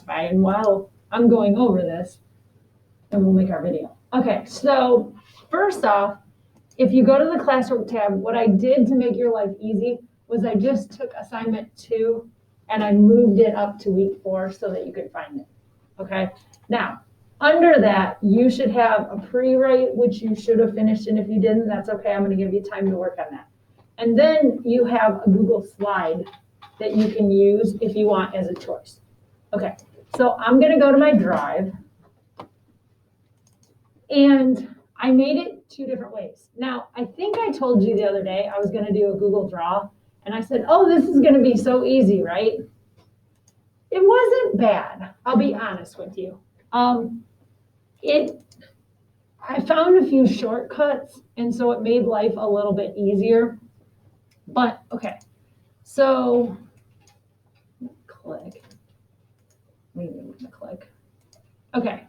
by. And while I'm going over this, then we'll make our video. Okay, so first off, if you go to the classwork tab, what I did to make your life easy was I just took assignment 2 and I moved it up to week 4 so that you could find it. Okay, now under that, you should have a pre-write, which you should have finished, and if you didn't, that's okay. I'm going to give you time to work on that. And then you have a Google slide that you can use if you want as a choice. Okay, so I'm going to go to my drive, and I made it 2 different ways. Now, I think I told you the other day I was going to do a Google Draw, and I said, oh, this is going to be so easy, right? It wasn't bad, I'll be honest with you. I found a few shortcuts, and so it made life a little bit easier. But, okay, so click. Click. Okay.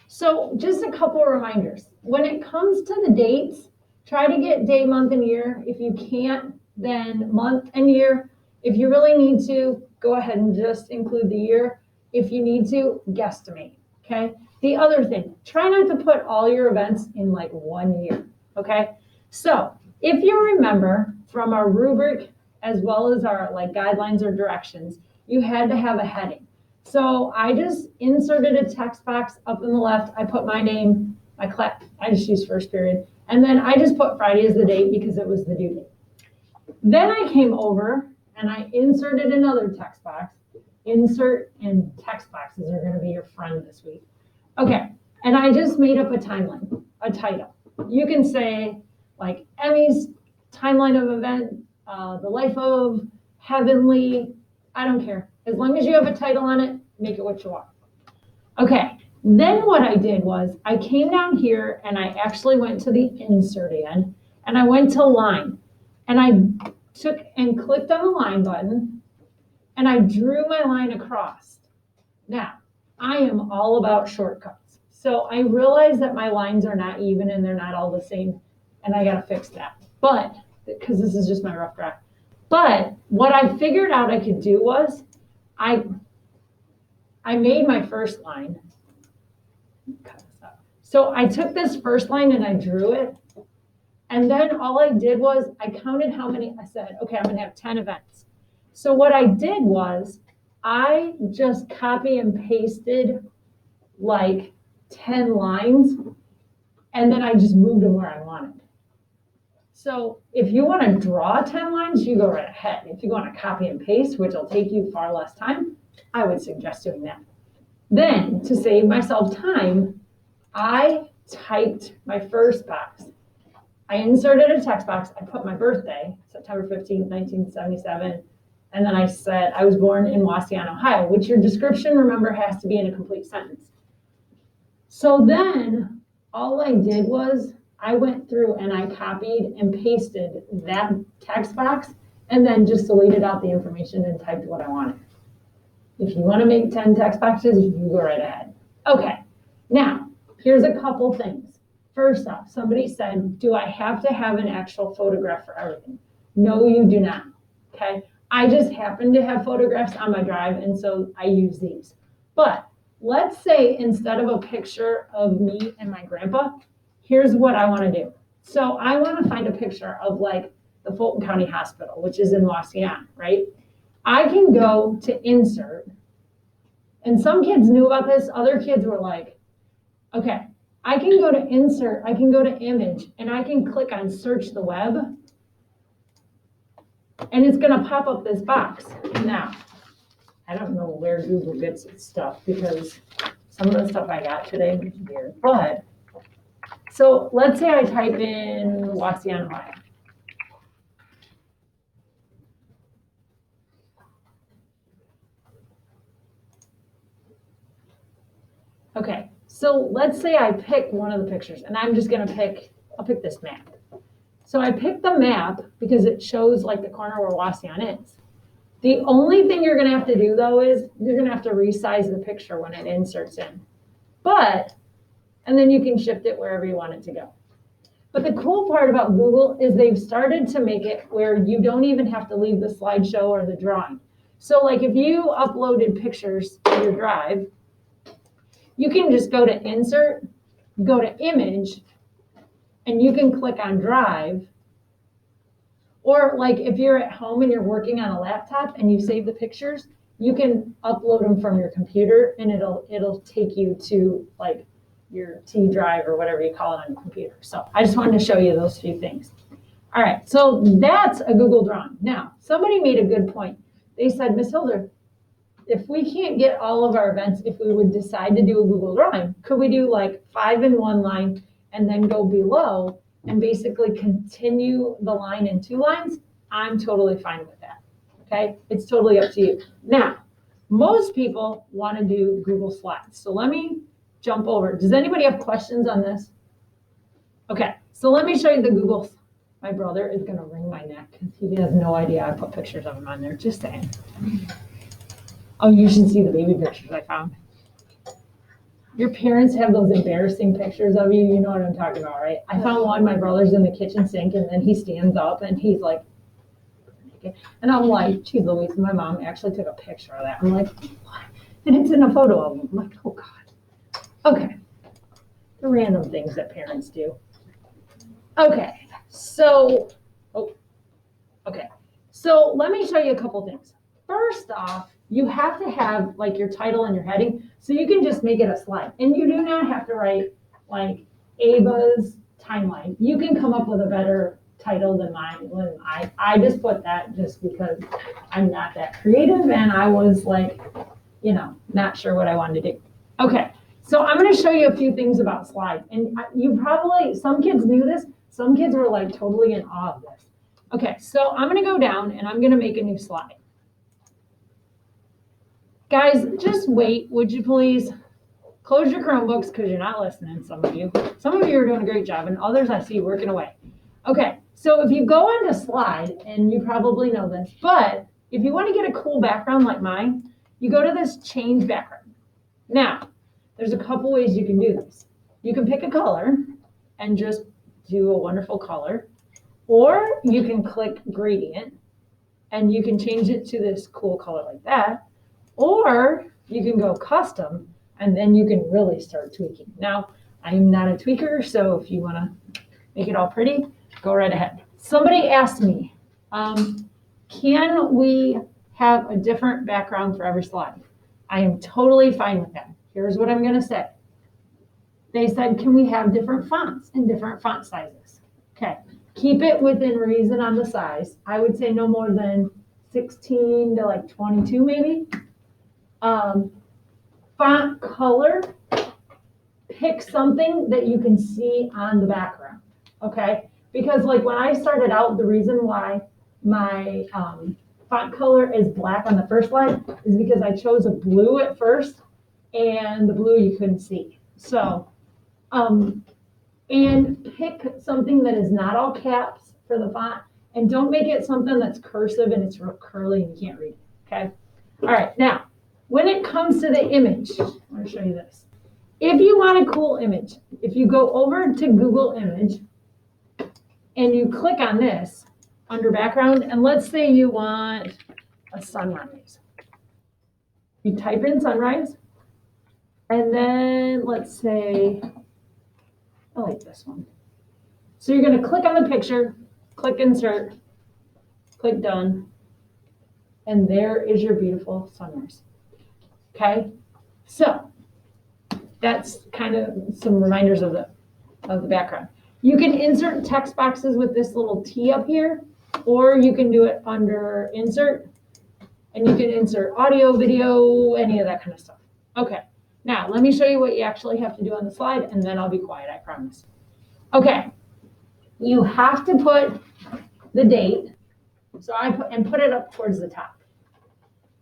So just a couple of reminders. When it comes to the dates, try to get day, month, and year. If you can't, then month and year. If you really need to, go ahead and just include the year. If you need to, guesstimate, okay? The other thing, try not to put all your events in like 1 year, okay? So if you remember from our rubric as well as our like guidelines or directions, you had to have a heading. So I just inserted a text box up in the left. I put my name, my class, I just used first period. And then I just put Friday as the date because it was the due date. Then I came over and I inserted another text box. Insert and text boxes are going to be your friend this week. Okay, and I just made up a timeline, a title. You can say like Emmy's timeline of event, the life of Heavenly, I don't care. As long as you have a title on it, make it what you want. Okay, then what I did was I came down here and I actually went to the insert again and I went to line and I took and clicked on the line button and I drew my line across. Now, I am all about shortcuts. So I realized that my lines are not even and they're not all the same, and I gotta fix that. But, because this is just my rough draft. But what I figured out I could do was, I made my first line. Cut this up. So I took this first line and I drew it. And then all I did was I counted how many, I said, okay, I'm gonna have 10 events. So what I did was I just copy and pasted like 10 lines and then I just moved them where I wanted. So if you want to draw 10 lines, you go right ahead. If you want to copy and paste, which will take you far less time, I would suggest doing that. Then to save myself time, I typed my first box. I inserted a text box. I put my birthday, September 15th, 1977. And then I said, I was born in Wauseon, Ohio, which your description, remember, has to be in a complete sentence. So then all I did was I went through and I copied and pasted that text box and then just deleted out the information and typed what I wanted. If you want to make 10 text boxes, you go right ahead. Okay, now here's a couple things. First off, somebody said, do I have to have an actual photograph for everything? No, you do not, okay? I just happen to have photographs on my drive, and so I use these. But let's say instead of a picture of me and my grandpa, here's what I want to do. So I want to find a picture of like the Fulton County Hospital, which is in Wauseon, right? I can go to insert, and some kids knew about this. Other kids were like, okay, I can go to insert, I can go to image, and I can click on search the web, and it's gonna pop up this box. Now, I don't know where Google gets its stuff because some of the stuff I got today was weird, but, so let's say I type in Wauseon, Ohio. Okay, so let's say I pick one of the pictures, and I'm just gonna pick, I'll pick this map. So I picked the map because it shows like the corner where Wauseon is. The only thing you're gonna have to do though is you're gonna have to resize the picture when it inserts in. And then you can shift it wherever you want it to go. But the cool part about Google is they've started to make it where you don't even have to leave the slideshow or the drawing. So like if you uploaded pictures to your drive, you can just go to insert, go to image, and you can click on drive. Or like if you're at home and you're working on a laptop and you save the pictures, you can upload them from your computer and it'll take you to like your T drive or whatever you call it on your computer. So I just wanted to show you those few things. All right, so that's a Google drawing. Now, somebody made a good point. They said, Miss Hilder, if we can't get all of our events, if we would decide to do a Google drawing, could we do like 5 in one line and then go below and basically continue the line in 2 lines? I'm totally fine with that. Okay, it's totally up to you. Now, most people want to do Google Slides. So let me jump over. Does anybody have questions on this? Okay, so let me show you the Google. My brother is going to wring my neck because he has no idea I put pictures of him on there. Just saying. Oh, you should see the baby pictures I found. Your parents have those embarrassing pictures of you. You know what I'm talking about, right? I found one. My brother's in the kitchen sink, and then he stands up, and he's like, and I'm like, geez Louise, my mom actually took a picture of that. I'm like, what? And it's in a photo album. I'm like, oh God. Okay. The random things that parents do. Okay. So let me show you a couple things. First off, you have to have like your title and your heading, so you can just make it a slide. And you do not have to write like Ava's timeline. You can come up with a better title than mine. I just put that just because I'm not that creative and I was like, not sure what I wanted to do. Okay, so I'm going to show you a few things about slides. And some kids knew this. Some kids were like totally in awe of this. Okay, so I'm going to go down and I'm going to make a new slide. Guys, just wait, would you please? Close your Chromebooks because you're not listening, some of you. Some of you are doing a great job and others I see working away. Okay, so if you go on to slide, and you probably know this, but if you want to get a cool background like mine, you go to this change background. Now, there's a couple ways you can do this. You can pick a color and just do a wonderful color, or you can click gradient and you can change it to this cool color like that, or you can go custom and then you can really start tweaking. Now, I'm not a tweaker, so if you want to make it all pretty, go right ahead. Somebody asked me, can we have a different background for every slide? I am totally fine with that. Here's what I'm going to say. They said, can we have different fonts and different font sizes? Okay, keep it within reason on the size. I would say no more than 16 to like 22 maybe. Font color, pick something that you can see on the background, okay? Because like when I started out, the reason why my font color is black on the first slide is because I chose a blue at first, and the blue you couldn't see. So, and pick something that is not all caps for the font, and don't make it something that's cursive and it's real curly and you can't read it, okay? All right, now, when it comes to the image, I'm gonna show you this. If you want a cool image, if you go over to Google Image and you click on this under background, and let's say you want a sunrise. You type in sunrise, and then let's say, I like this one. So you're gonna click on the picture, click insert, click done, and there is your beautiful sunrise. Okay, so that's kind of some reminders of the background. You can insert text boxes with this little T up here, or you can do it under insert, and you can insert audio, video, any of that kind of stuff. Okay, now let me show you what you actually have to do on the slide, and then I'll be quiet, I promise. Okay, you have to put the date, so put it up towards the top.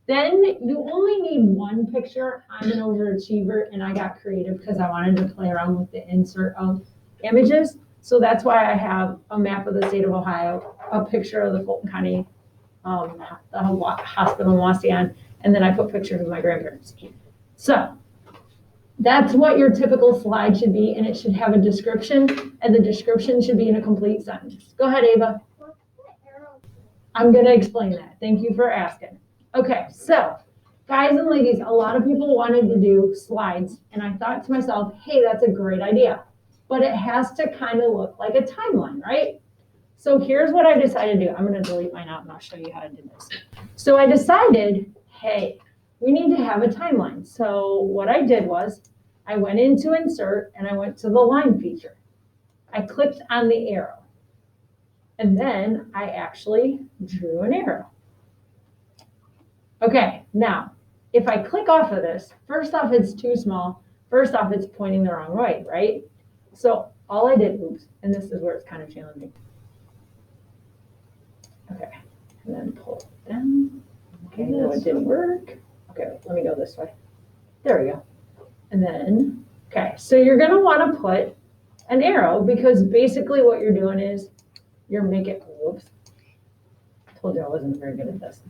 Then you only need one picture. I'm an overachiever and I got creative because I wanted to play around with the insert of images. So that's why I have a map of the state of Ohio, a picture of the Fulton County hospital in Waseon, and then I put pictures of my grandparents. So that's what your typical slide should be, and it should have a description, and the description should be in a complete sentence. Go ahead, Ava. I'm going to explain that. Thank you for asking. Okay, so guys and ladies, a lot of people wanted to do slides, and I thought to myself, hey, that's a great idea. But it has to kind of look like a timeline, right? So here's what I decided to do. I'm going to delete mine out and I'll show you how to do this. So I decided, hey, we need to have a timeline. So what I did was I went into insert and I went to the line feature. I clicked on the arrow. And then I actually drew an arrow. Okay, now, if I click off of this, first off, it's too small. First off, it's pointing the wrong way, right? So all I did, oops, and this is where it's kind of challenging. Okay, and then pull it down. Okay, no, it didn't work. Okay, let me go this way. There we go. And then, okay, so you're gonna wanna put an arrow because basically what you're doing is you're making, whoops. Told you I wasn't very good at this.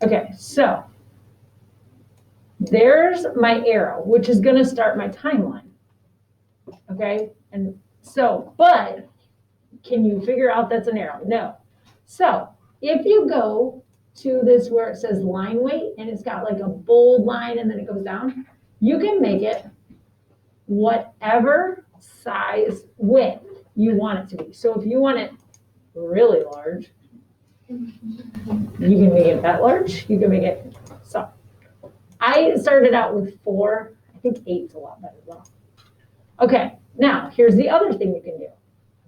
Okay, so there's my arrow, which is gonna start my timeline. Okay, and so, but can you figure out that's an arrow? No. So if you go to this where it says line weight and it's got like a bold line and then it goes down, you can make it whatever size width you want it to be. So if you want it really large, you can make it that large. You can make it, so I started out with 4. I think 8's a lot better though. Okay, now here's the other thing you can do.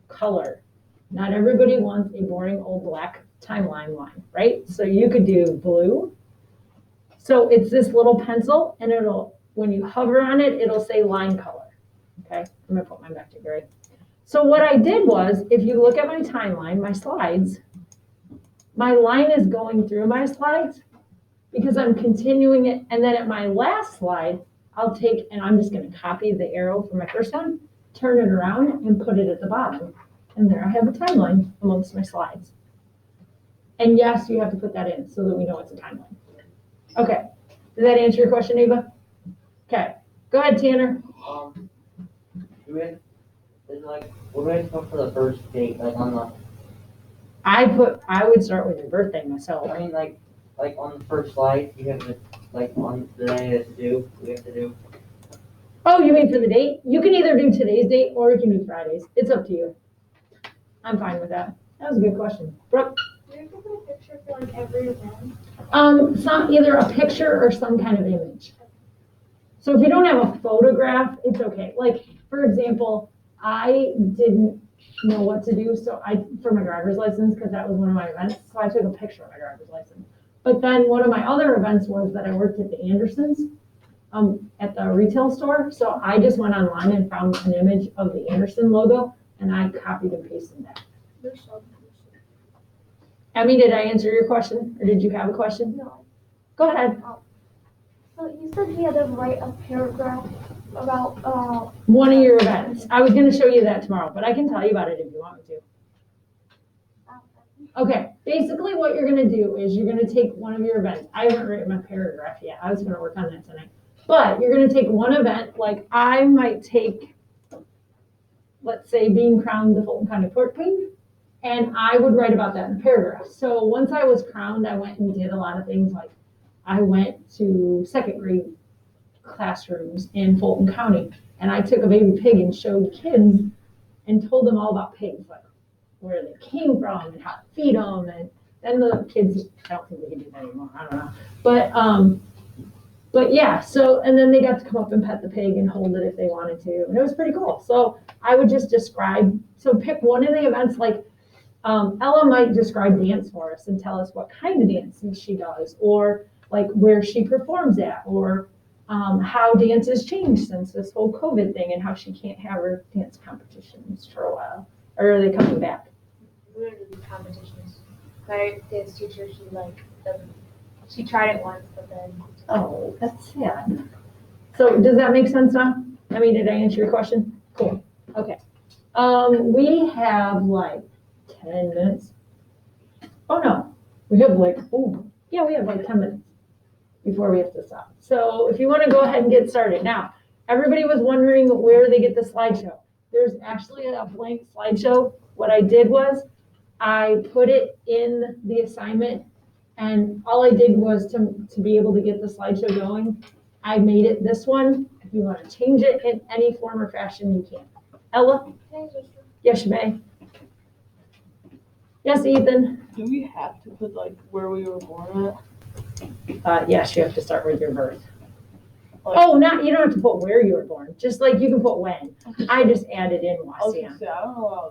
Color. Not everybody wants a boring old black timeline line, right? So you could do blue. So it's this little pencil and it'll, when you hover on it, it'll say line color. Okay, I'm gonna put mine back to gray. So what I did was, if you look at my timeline, my slides, my line is going through my slides because I'm continuing it. And then at my last slide, I'll take, and I'm just gonna copy the arrow from my first one, turn it around and put it at the bottom. And there I have a timeline amongst my slides. And yes, you have to put that in so that we know it's a timeline. Okay, did that answer your question, Ava? Okay, go ahead, Tanner. What do I put for the first date, like on the? I would start with your birthday myself. I mean, like on the first slide, you have to, like on the day that's due, we have to do. Oh, you mean for the date? You can either do today's date or you can do Friday's. It's up to you. I'm fine with that. That was a good question. Brooke? Do you have to put a picture for like every event? Some either a picture or some kind of image. So if you don't have a photograph, it's okay. Like, for example, I didn't know what to do, so for my driver's license, because that was one of my events, so I took a picture of my driver's license. But then one of my other events was that I worked at the Andersons, at the retail store. So I just went online and found an image of the Anderson logo, and I copied and pasted that. Emmy, did I answer your question, or did you have a question? No. Go ahead. So you said you had to write a paragraph about One of your events. I was gonna show you that tomorrow, but I can tell you about it if you want me to. Okay, basically what you're gonna do is you're gonna take one of your events. I haven't written my paragraph yet. I was gonna work on that tonight. But you're gonna take one event, like I might take, let's say, being crowned the Fulton County Clerk Queen, and I would write about that in a paragraph. So once I was crowned, I went and did a lot of things, like I went to second grade classrooms in Fulton County, and I took a baby pig and showed kids and told them all about pigs, like where they came from and how to feed them. And then the kids, I don't think they can do that anymore, I don't know. But yeah, so, and then they got to come up and pet the pig and hold it if they wanted to. And it was pretty cool. So I would just describe, so pick one of the events, like Ella might describe dance for us and tell us what kind of dances she does, or like where she performs at, or how dance has changed since this whole COVID thing and how she can't have her dance competitions for a while. Or are they coming back? We're gonna do competitions. My dance teacher, she tried it once, but then. Oh, that's sad. So does that make sense now? I mean, did I answer your question? Cool. Okay. We have like 10 minutes. Oh no, we have like, we have like 10 minutes before we have to stop. So if you want to go ahead and get started. Now, everybody was wondering where they get the slideshow. There's actually a blank slideshow. What I did was I put it in the assignment And all I did was to be able to get the slideshow going, I made it this one. If you want to change it in any form or fashion, you can. Ella? Yes, you may. Yes, Ethan? Do we have to put like where we were born at? Yes, you have to start with your birth. Like- Oh, you don't have to put where you were born, just like you can put when. I just added in I was Waseon. gonna say, I don't know why I was